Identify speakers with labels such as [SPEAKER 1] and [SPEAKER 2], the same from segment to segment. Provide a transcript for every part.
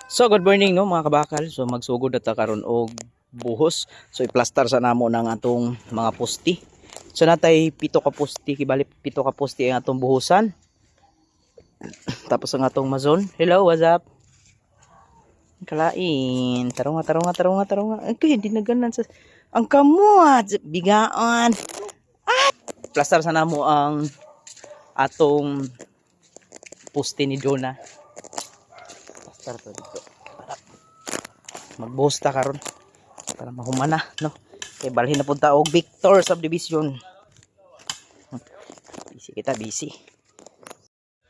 [SPEAKER 1] So good morning no mga kabakal. So magsugod na ta karon og buhos. So i-plaster sa namo ng atong mga posti. So natay pito ka posti, kibali pito ka posti ang atong buhusan. Tapos ang atong mazon. Hello, what's up? Kalain. Tarunga. Okay, hindi na ganan sa ang kamot, bigaan. Plaster sa namo ang atong posti ni Jonah. Plaster to dito. Magbuhos ta karon para mahumana no kay balhin na punta og Victor subdivision. Busy.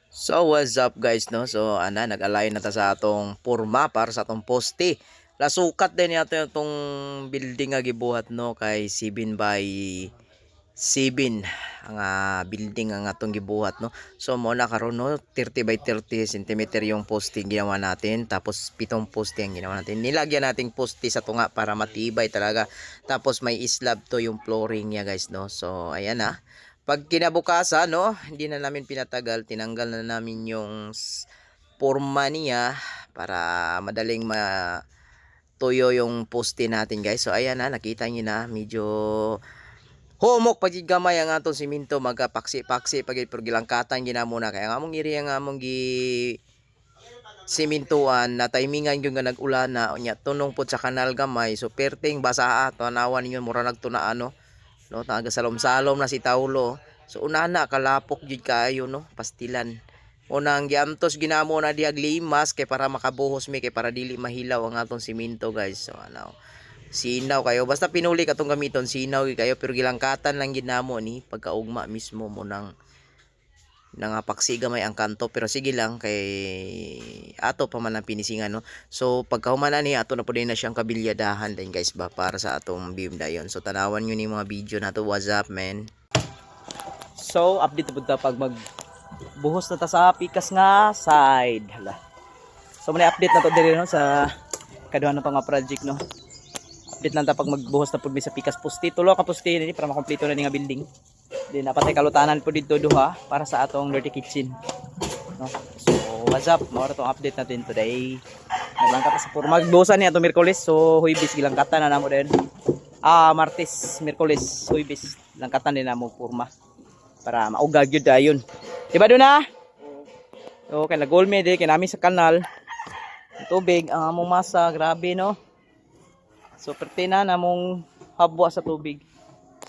[SPEAKER 1] So what's up guys no, so nag-align na ta sa atong porma para sa atong poste. Lasukat din yato itong building nga gibuhat no kay 7 by 7 ang building ang atong gibuhat no. So mo na karon no 30 by 30 cm yung poste ginawa natin, tapos 7 poste ang ginawa natin. Nilagyan nating poste sa tunga para matibay talaga. Tapos may slab to yung flooring niya guys no. So ayan na. Pag kinabukasan no, hindi na namin pinatagal, tinanggal na namin yung forma niya para madaling tuyo yung poste natin guys. So ayan na, nakita niyo na medyo humok pag gamay ang atong siminto, magpaksi-paksi pag gilangkatan ginamuna kaya nga mong iriya nga mong gi simintuan na timingan yung nga nag-ulan na nya tunong pod sa kanal gamay. So perting basa tanawan ninyo mura nagtuna no taga salom-salom na si Taulo. So unana kalapok jud kaayo no pastilan. Unang giamtos ginamo na diag limas kay para makabuhos mi kay para dili mahilaw ang atong siminto guys. So sinaw kayo basta pinuli katong gamiton sinaw kayo pero gilangkatan lang ginamo ni pagkaugma mismo mo nang nangapaksiga may ang kanto, pero sige lang kay ato pa man ang pinisingan no. So pagkahumana ni ato na pud na siyang kabilyadahan din guys ba para sa atong beam dayon. So tanawan niyo ni mga video nato. What's up man? So update pud ta pag magbuhos na ta sa pikas nga side. Hala. So may update na to diri no sa kaduha na to nga project no. Update lang ta pag magbuhos na pud mi sa pikas poste. Tulo ka poste ni para makompleto na ni nga building. Di napatay kalutanan po dito duha para sa atong dirty kitchen no. So what's up, mao tong update natin today. Naglangkat sa porma magbuhusan ni atong Miyerkules. So Huwebes gilangkatan na namo din. Martes, Miyerkules, Huwebes langkatan din namo porma para maugag gyud dayon. Diba do na? Okay, nagolme di kay nami sa kanal. Tubig ang among masa, grabe no. So pertina namong habwa sa tubig.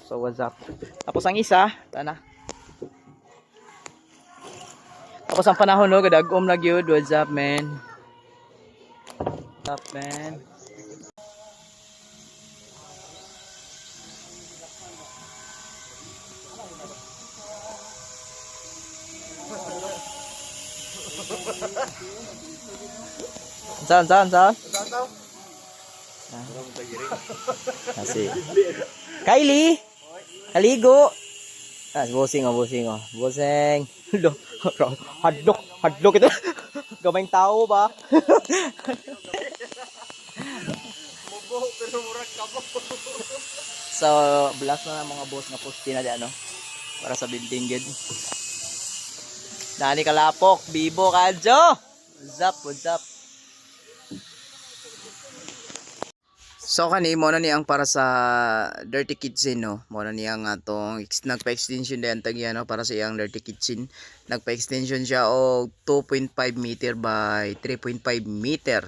[SPEAKER 1] So what's up? Tapos ang isa, tana. Tapos ang panahon no, gadagom na gyud. What's up man? What's up man? Saan? Kasi Kylie, kaligo. Bossing. Bossing. Hadlok ito. Gamayng tao ba? So, blast na mga boss na poste na di ano. Para sa building gid. Nani kalapok, Bibo Kadjo. What's up? So kani mo na ni ang para sa dirty kitchen no. Mo na niya ang atong nagpa-extension din tagya no para sa iyang dirty kitchen. Nagpa-extension siya og 2.5 meter by 3.5 meter.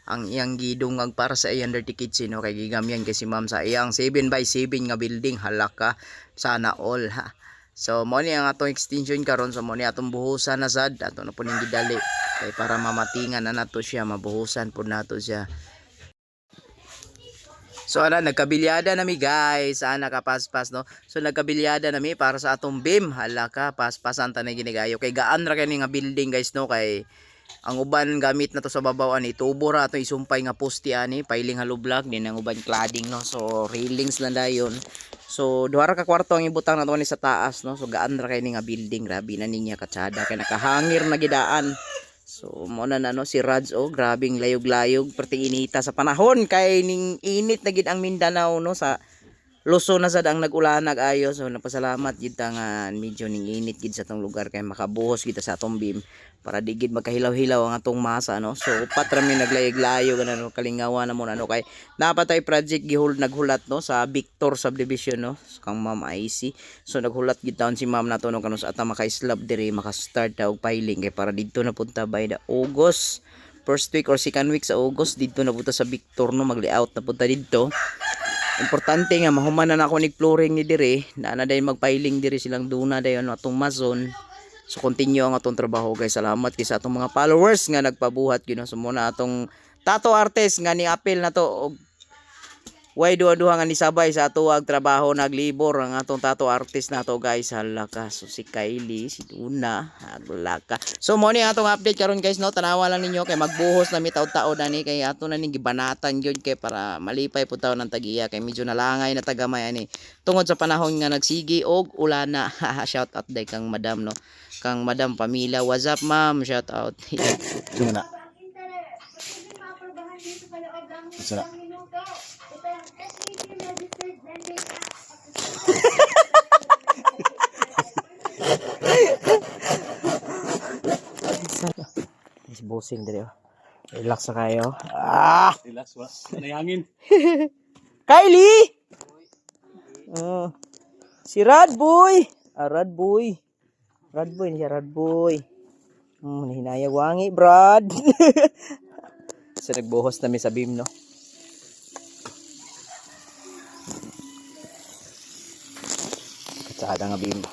[SPEAKER 1] Ang iyang gidungag para sa iyang dirty kitchen no kay gigamyan kasi ma'am sa iyang 7 by 7 nga building halaka sana all ha. So mo ni ang atong extension karon, so mo ni atong buhusan na sad ato na pud ning gidali kay para mamatingan na nato siya, mabuhusan pud nato siya. So nagkabilyada nami guys, nakapaspas no. So nagkabilyada nami para sa atong beam. Hala ka, paspasan ta na ginigayo kay gaan ra kani nga building guys no, kay ang uban gamit na to sa babaw ani tubo ra ato isumpay nga poste ani, piling halublag din ang uban cladding no. So railings lang dayon. So duha ra ka kwarto ang ibutang nato ni sa taas no. So gaan ra kay ni nga building, grabe na ninya katsada kay nakahangir na gidaan. So mo na no si Rads grabing layog-layog perti inita sa panahon kay ning init na gid ang Mindanao no sa luso na sad ang nag-ulanag ayo. So napasalamat gid ta nga medyo ning init gid sa tong lugar kay makabuhos kita sa atong beam para di gid magkahilaw-hilaw ang atong masa no. So upat ra mi naglayag-layo ganun kalingawan na mo ano kay napatay project naghulat no sa Victor subdivision no kang Ma'am IC. So naghulat gid taon si Ma'am nato no kanus ata maka-slab diri maka-start ta og piling kay para didto na punta by the August first week or second week sa August didto na punta sa Victor no mag-layout na punta didto. Importante nga mahuman na ako nig flooring ni dire na day magpiling diri silang duna dayon atong mason. So continue ang atong trabaho guys. Salamat kay sa atong mga followers nga nagpabuhat gyud so muna atong tattoo artist nga ni apel na to og way duha-duha nga nisabay sa atuwag trabaho naglibor ang atong tattoo artist nato guys. Halaka so si Kylie si Duna halaka. So mo ni atong update karon guys no tanawa lang ninyo kay magbuhos na mi taud-taud ani kay ato na ning gibanatan gyud kay para malipay pud taon ng tagiya kay medyo nalangay na tagamay ani tungod sa panahon nga nagsigi og ulana. Shout out day kang madam no kang Madam Pamila. What's up ma'am? Shout out.
[SPEAKER 2] Muna. Sana.
[SPEAKER 1] Is bossing dire. Relax na kayo. Ah!
[SPEAKER 2] Relax wa. Nayangin.
[SPEAKER 1] Kylie! Oh. Si Radboy. Radboy. Radboy niya Radboy. Hinayag wangi, Brad. So nagbuhos na mi sa beam no. Katsada nga beam.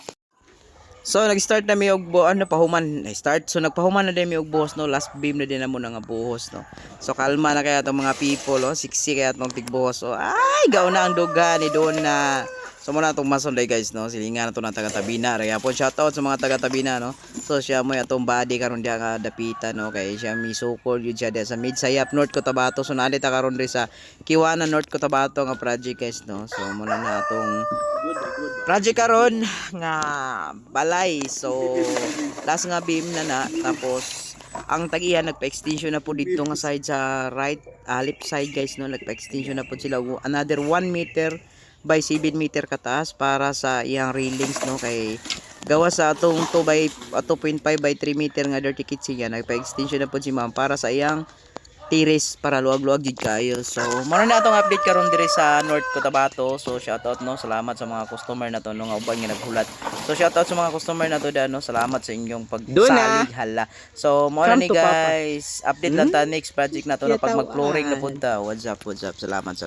[SPEAKER 1] So nag-start na mi og pahuman. Start so nagpahuman na din mi og buhos no. Last beam na din na mo nga buhos no. So kalma na kaya tong mga people oh. Siksi kaya tong tigbuhos oh. Ay gaw na ang duga ni doon na. So muna itong mason day guys no. Silingan na ito ng taga-Tabina. Kaya po shoutout sa mga taga-Tabina no. So siya mo itong body karon diya ka dapita no. Kaya siya misukol yun siya diya sa Midsayap North Cotabato. So nalita karon rin sa Kiwana North Cotabato nga project guys no. So muna na itong project karon nga balay. So last nga beam na tapos ang tagihan nagpa-extension na po dito nga side sa right left side guys no. Nagpa-extension na po sila another 1 meter by 7 meter kataas para sa iyang railings no kay gawa sa atong 2.5 by 3 meter nga dirty kitchen yan nagpa-extension na po si ma'am para sa iyang tiris para luwag-luwag jud kayo. So mao na atong update karon dire sa North Cotabato. So shoutout no salamat sa mga customer na to no nga uban nga naghulat. So shoutout sa mga customer na to no salamat sa inyong pagsalig hala. So mao na ni guys update lang ta next project na to no pag mag-flooring na punta. What's up salamat.